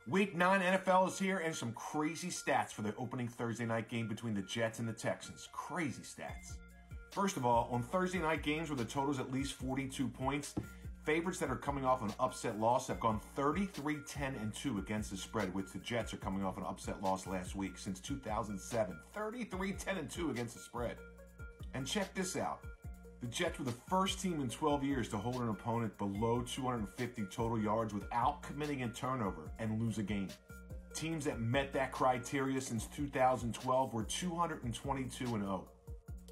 Week 9 NFL is here, and some crazy stats for the opening Thursday night game between the Jets and the Texans. Crazy stats. First of all, on Thursday night games where the total's at least 42 points, favorites that are coming off an upset loss have gone 33-10-2 against the spread, which the Jets are coming off an upset loss last week since 2007. 33-10-2 against the spread. And check this out. The Jets were the first team in 12 years to hold an opponent below 250 total yards without committing a turnover and lose a game. Teams that met that criteria since 2012 were 222-0.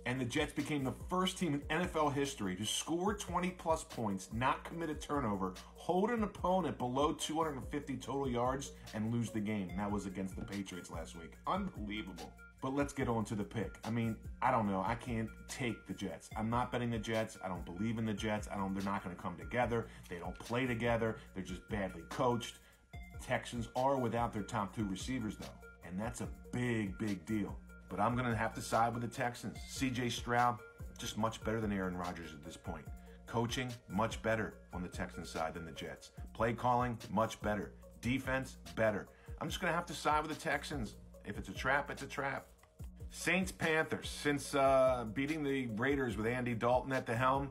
And the Jets became the first team in NFL history to score 20-plus points, not commit a turnover, hold an opponent below 250 total yards, and lose the game. That was against the Patriots last week. Unbelievable. But let's get on to the pick. I mean, I don't know. I can't take the Jets. I'm not betting the Jets. I don't believe in the Jets. They're not going to come together. They don't play together. They're just badly coached. Texans are without their top 2 receivers, though. And that's a big, big deal. But I'm going to have to side with the Texans. C.J. Stroud, just much better than Aaron Rodgers at this point. Coaching, much better on the Texans side than the Jets. Play calling, much better. Defense, better. I'm just going to have to side with the Texans. If it's a trap, it's a trap. Saints-Panthers. Since beating the Raiders with Andy Dalton at the helm,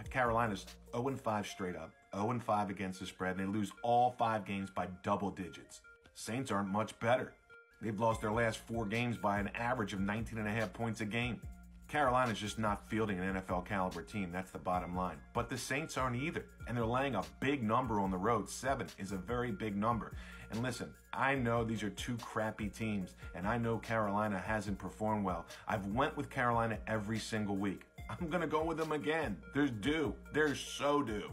Carolina's 0-5 straight up. 0-5 against the spread, and they lose all 5 games by double digits. Saints aren't much better. They've lost their last 4 games by an average of 19.5 points a game. Carolina's just not fielding an NFL caliber team. That's the bottom line. But the Saints aren't either. And they're laying a big number on the road. 7 is a very big number. And listen, I know these are 2 crappy teams. And I know Carolina hasn't performed well. I've went with Carolina every single week. I'm going to go with them again. They're due. They're so due.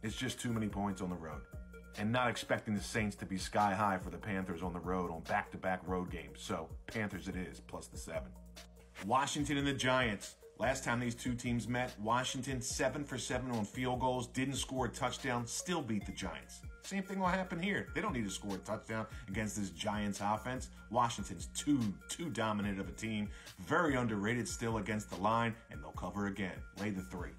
It's just too many points on the road. And not expecting the Saints to be sky high for the Panthers on the road on back-to-back road games. So Panthers it is, plus the 7. Washington and the Giants. Last time these 2 teams met, Washington 7 for 7 on field goals, didn't score a touchdown, still beat the Giants. Same thing will happen here. They don't need to score a touchdown against this Giants offense. Washington's too dominant of a team, very underrated still against the line, and they'll cover again. Lay the 3.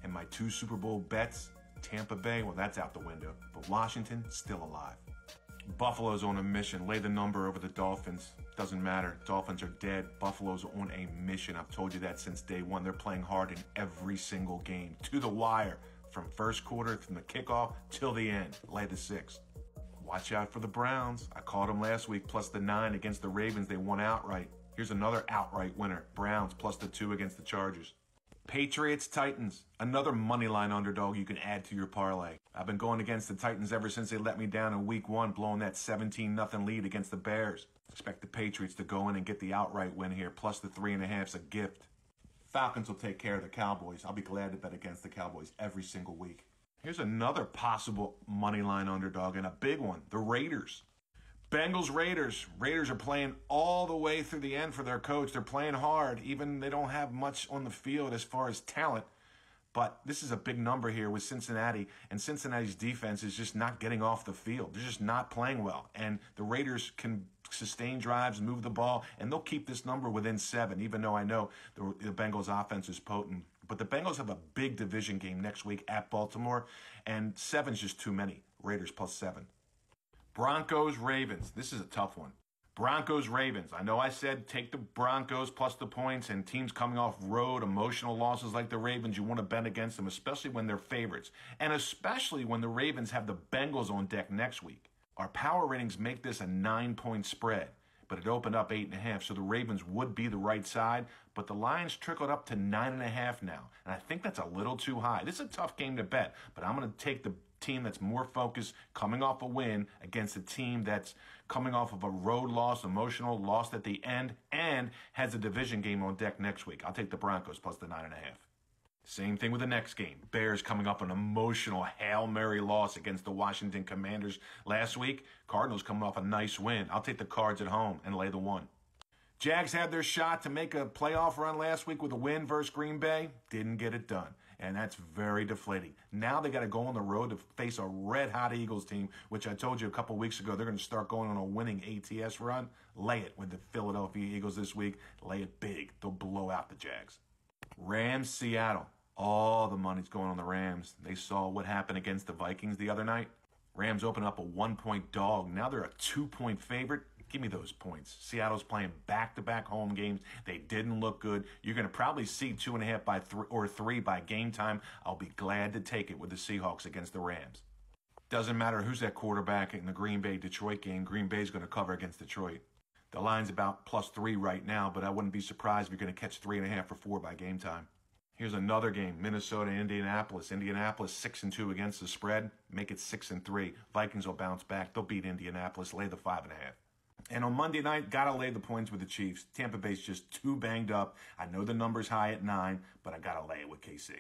And my 2 Super Bowl bets, Tampa Bay, well, that's out the window, but Washington still alive. Buffalo's on a mission. Lay the number over the Dolphins. Doesn't matter. Dolphins are dead. Buffalo's on a mission. I've told you that since day one. They're playing hard in every single game. To the wire. From first quarter, from the kickoff, till the end. Lay the 6. Watch out for the Browns. I called them last week, plus the 9 against the Ravens. They won outright. Here's another outright winner. Browns, plus the 2 against the Chargers. Patriots, Titans, another MoneyLine underdog you can add to your parlay. I've been going against the Titans ever since they let me down in week 1, blowing that 17-0 lead against the Bears. Expect the Patriots to go in and get the outright win here, plus the 3.5's a gift. Falcons will take care of the Cowboys. I'll be glad to bet against the Cowboys every single week. Here's another possible MoneyLine underdog and a big one, the Raiders. Bengals, Raiders. Raiders are playing all the way through the end for their coach. They're playing hard. Even they don't have much on the field as far as talent. But this is a big number here with Cincinnati. And Cincinnati's defense is just not getting off the field. They're just not playing well. And the Raiders can sustain drives, move the ball, and they'll keep this number within 7, even though I know the Bengals offense is potent. But the Bengals have a big division game next week at Baltimore. And 7's just too many. Raiders plus 7. Broncos, Ravens. This is a tough one. Broncos, Ravens. I know I said take the Broncos plus the points, and teams coming off road, emotional losses like the Ravens, you want to bet against them, especially when they're favorites. And especially when the Ravens have the Bengals on deck next week. Our power ratings make this a 9-point spread, but it opened up 8.5, so the Ravens would be the right side, but the Lions trickled up to 9.5 now, and I think that's a little too high. This is a tough game to bet, but I'm going to take the team that's more focused, coming off a win against a team that's coming off of a road loss, emotional loss at the end, and has a division game on deck next week. I'll take the Broncos plus the 9.5. Same thing with the next game. Bears coming up an emotional Hail Mary loss against the Washington Commanders last week. Cardinals coming off a nice win. I'll take the Cards at home and lay the 1. Jags had their shot to make a playoff run last week with a win versus Green Bay. Didn't get it done. And that's very deflating. Now they got to go on the road to face a red-hot Eagles team, which I told you a couple weeks ago, they're going to start going on a winning ATS run. Lay it with the Philadelphia Eagles this week. Lay it big. They'll blow out the Jags. Rams, Seattle. All the money's going on the Rams. They saw what happened against the Vikings the other night. Rams open up a 1-point dog. Now they're a 2-point favorite. Give me those points. Seattle's playing back-to-back home games. They didn't look good. You're going to probably see 2.5 by 3 by game time. I'll be glad to take it with the Seahawks against the Rams. Doesn't matter who's that quarterback in the Green Bay-Detroit game. Green Bay's going to cover against Detroit. The line's about +3 right now, but I wouldn't be surprised if you're going to catch 3.5 or 4 by game time. Here's another game, Minnesota, Indianapolis. Indianapolis 6-2 against the spread. Make it 6-3. Vikings will bounce back. They'll beat Indianapolis. Lay the 5.5. And on Monday night, got to lay the points with the Chiefs. Tampa Bay's just too banged up. I know the number's high at 9, but I got to lay it with KC.